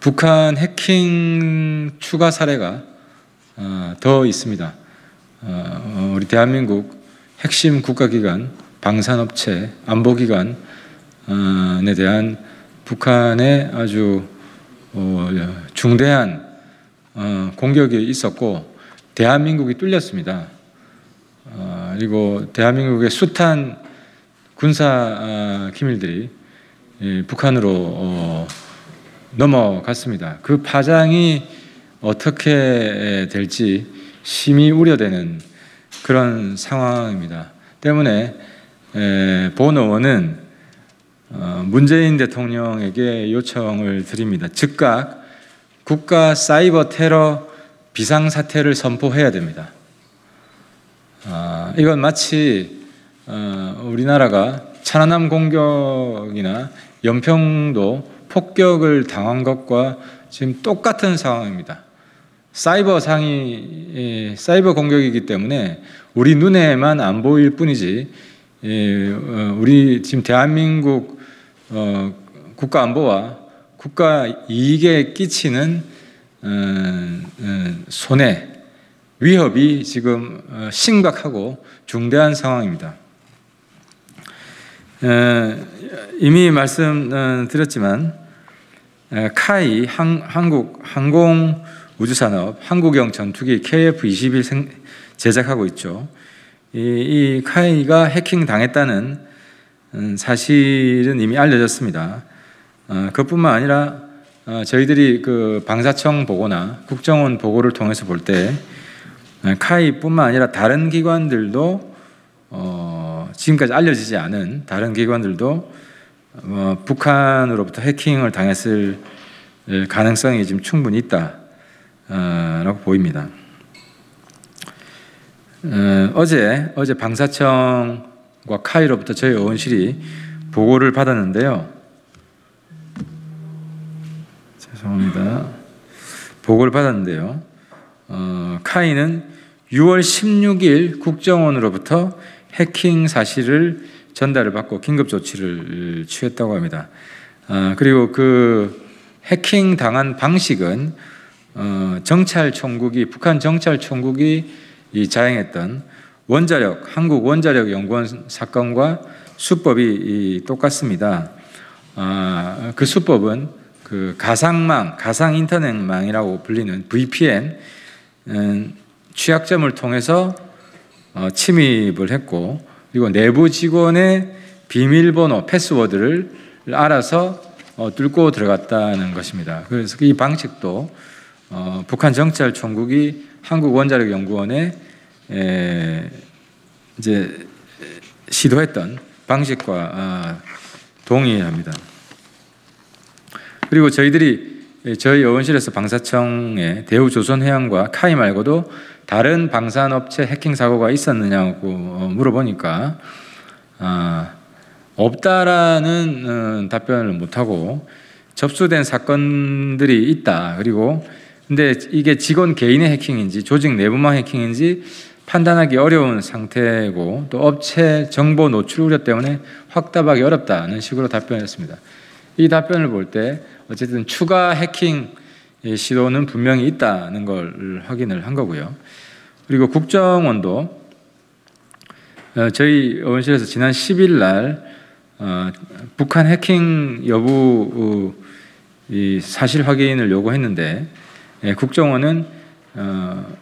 북한 해킹 추가 사례가 더 있습니다. 우리 대한민국 핵심 국가기관, 방산업체, 안보기관에 대한 북한의 아주 중대한 공격이 있었고 대한민국이 뚫렸습니다. 그리고 대한민국의 숱한 군사 기밀들이 북한으로 넘어갔습니다. 그 파장이 어떻게 될지 심히 우려되는 그런 상황입니다. 때문에 본 의원은 문재인 대통령에게 요청을 드립니다. 즉각 국가 사이버 테러 비상사태를 선포해야 됩니다. 이건 마치 우리나라가 천안함 공격이나 연평도 폭격을 당한 것과 지금 똑같은 상황입니다. 사이버 공격이기 때문에 우리 눈에만 안 보일 뿐이지 우리 지금 대한민국 국가 안보와 국가 이익에 끼치는 손해, 위협이 지금 심각하고 중대한 상황입니다. 이미 말씀드렸지만 카이 한국 항공우주산업 한국형 전투기 KF-21 제작하고 있죠. 이 카이가 해킹 당했다는 사실은 이미 알려졌습니다. 그것뿐만 아니라 저희들이 그 방사청 보고나 국정원 보고를 통해서 볼 때 카이뿐만 아니라 다른 기관들도 지금까지 알려지지 않은 다른 기관들도 북한으로부터 해킹을 당했을 가능성이 지금 충분히 있다라고 보입니다. 어제 방사청과 카이로부터 저희 의원실이 보고를 받았는데요. 죄송합니다. 보고를 받았는데요. 카이는 6월 16일 국정원으로부터 해킹 사실을 전달을 받고 긴급 조치를 취했다고 합니다. 그리고 그 해킹 당한 방식은 북한 정찰총국이 자행했던 한국 원자력 연구원 사건과 수법이 똑같습니다. 그 수법은 그 가상 인터넷망이라고 불리는 VPN 취약점을 통해서 침입을 했고, 그리고 내부 직원의 비밀번호, 패스워드를 알아서 뚫고 들어갔다는 것입니다. 그래서 이 방식도 북한 정찰총국이 한국원자력연구원에 이제 시도했던 방식과 동의합니다. 그리고 저희 의원실에서 방사청에 대우조선해양과 카이 말고도 다른 방산업체 해킹 사고가 있었느냐고 물어보니까 없다라는 답변을 못하고 접수된 사건들이 있다. 그리고 근데 이게 직원 개인의 해킹인지 조직 내부망 해킹인지 판단하기 어려운 상태고, 또 업체 정보 노출 우려 때문에 확답하기 어렵다는 식으로 답변했습니다. 이 답변을 볼 때 어쨌든 추가 해킹 시도는 분명히 있다는 걸 확인을 한 거고요. 그리고 국정원도 저희 의원실에서 지난 10일 날 북한 해킹 여부 사실 확인을 요구했는데, 국정원은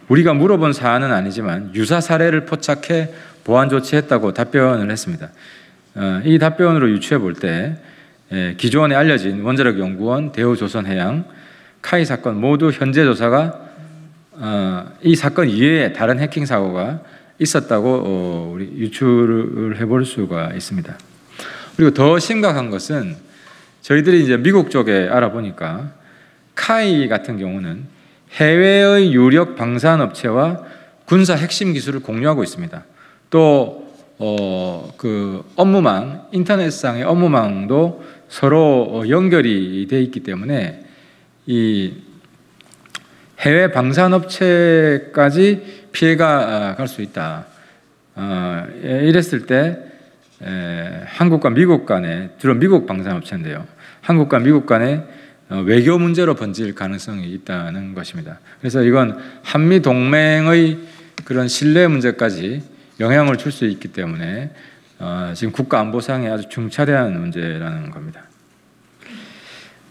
우리가 물어본 사안은 아니지만 유사 사례를 포착해 보완 조치했다고 답변을 했습니다. 이 답변으로 유추해 볼 때 기존에 알려진 원자력연구원, 대우조선해양, 카이 사건 모두 현재 조사가 이 사건 이외에 다른 해킹 사고가 있었다고 우리 유추를 해볼 수가 있습니다. 그리고 더 심각한 것은 저희들이 이제 미국 쪽에 알아보니까 카이 같은 경우는 해외의 유력 방산업체와 군사 핵심 기술을 공유하고 있습니다. 또 그 업무망, 인터넷상의 업무망도 서로 연결이 돼 있기 때문에 이 해외 방산업체까지 피해가 갈 수 있다. 이랬을 때 한국과 미국 간에, 주로 미국 방산업체인데요, 한국과 미국 간에 외교 문제로 번질 가능성이 있다는 것입니다. 그래서 이건 한미 동맹의 그런 신뢰 문제까지 영향을 줄 수 있기 때문에 지금 국가 안보상에 아주 중차대한 문제라는 겁니다.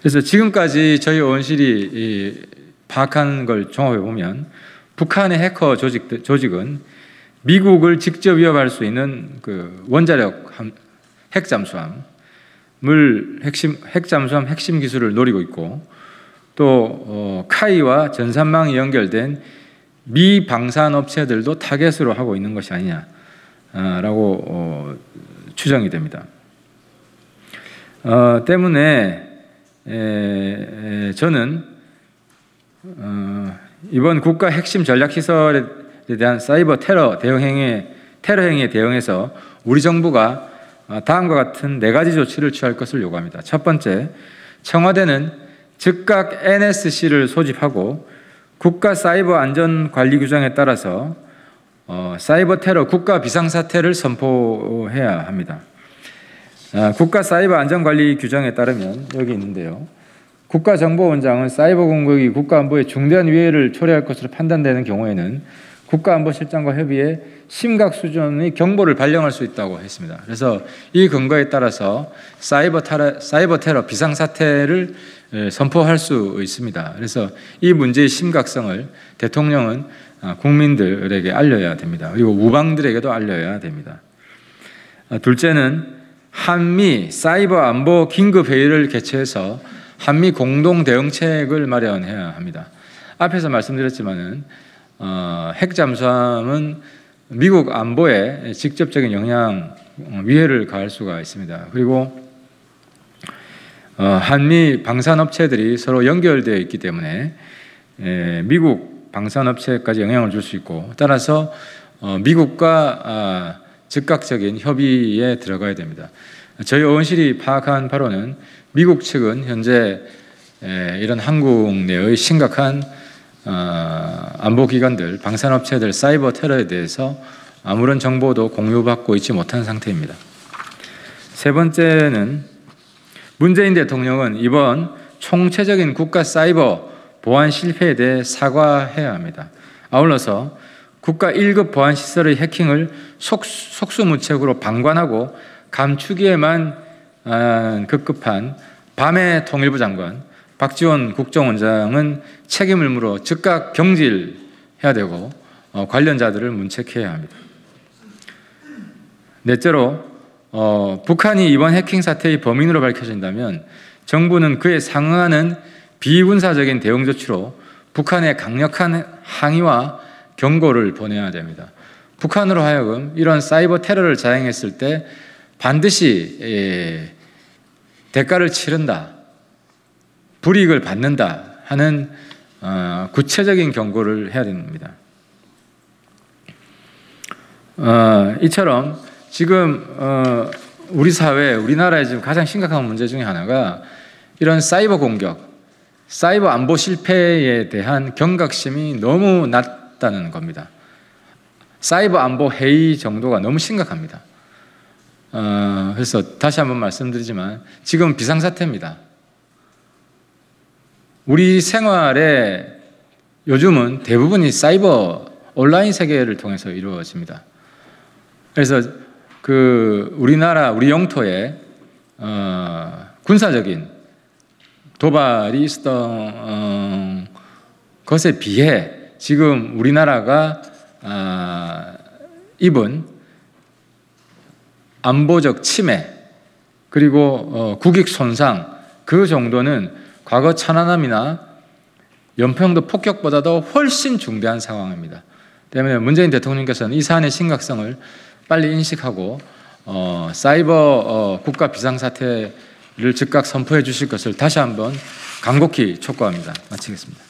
그래서 지금까지 저희 의원실이 파악한 걸 종합해 보면 북한의 해커 조직은 미국을 직접 위협할 수 있는 그 원자력 핵잠수함 핵심 기술을 노리고 있고, 또 카이와 전산망이 연결된 미 방산 업체들도 타겟으로 하고 있는 것이 아니냐라고 추정이 됩니다. 때문에 저는 이번 국가 핵심 전략 시설에 대한 사이버 테러 행위에 대응해서 우리 정부가 다음과 같은 4가지 조치를 취할 것을 요구합니다. 첫 번째, 청와대는 즉각 NSC를 소집하고 국가 사이버 안전 관리 규정에 따라서 사이버 테러 국가 비상사태를 선포해야 합니다. 국가 사이버 안전 관리 규정에 따르면 여기 있는데요. 국가정보원장은 사이버 공격이 국가안보에 중대한 위해를 초래할 것으로 판단되는 경우에는 국가안보실장과 협의해 심각 수준의 경보를 발령할 수 있다고 했습니다. 그래서 이 근거에 따라서 사이버 테러 비상사태를 선포할 수 있습니다. 그래서 이 문제의 심각성을 대통령은 국민들에게 알려야 됩니다. 그리고 우방들에게도 알려야 됩니다. 둘째는 한미 사이버 안보 긴급회의를 개최해서 한미 공동 대응책을 마련해야 합니다. 앞에서 말씀드렸지만은 핵잠수함은 미국 안보에 직접적인 위해를 가할 수가 있습니다. 그리고 한미 방산업체들이 서로 연결되어 있기 때문에 미국 방산업체까지 영향을 줄 수 있고, 따라서 미국과 즉각적인 협의에 들어가야 됩니다. 저희 의원실이 파악한 바로는 미국 측은 현재 이런 한국 내의 심각한 안보기관들, 방산업체들 사이버 테러에 대해서 아무런 정보도 공유받고 있지 못한 상태입니다. 세 번째는 문재인 대통령은 이번 총체적인 국가 사이버 보안 실패에 대해 사과해야 합니다. 아울러서 국가 1급 보안 시설의 해킹을 속수무책으로 방관하고 감추기에만 급급한 밤의 통일부 장관 박지원 국정원장은 책임을 물어 즉각 경질해야 되고 관련자들을 문책해야 합니다. 넷째로 북한이 이번 해킹 사태의 범인으로 밝혀진다면 정부는 그에 상응하는 비군사적인 대응 조치로 북한에 강력한 항의와 경고를 보내야 됩니다. 북한으로 하여금 이런 사이버 테러를 자행했을 때 반드시 대가를 치른다, 불이익을 받는다 하는 구체적인 경고를 해야 됩니다. 이처럼 지금 우리 사회, 우리나라의 지금 가장 심각한 문제 중에 하나가 이런 사이버 공격, 사이버 안보 실패에 대한 경각심이 너무 낮다는 겁니다. 사이버 안보 해이 정도가 너무 심각합니다. 그래서 다시 한번 말씀드리지만 지금 비상사태입니다. 우리 생활에 요즘은 대부분이 사이버 온라인 세계를 통해서 이루어집니다. 그래서 우리나라, 우리 영토에 군사적인 도발이 있었던 것에 비해 지금 우리나라가 입은 안보적 침해 그리고 국익 손상, 그 정도는 과거 천안함이나 연평도 폭격보다도 훨씬 중대한 상황입니다. 때문에 문재인 대통령께서는 이 사안의 심각성을 빨리 인식하고 사이버 국가 비상사태를 즉각 선포해 주실 것을 다시 한번 간곡히 촉구합니다. 마치겠습니다.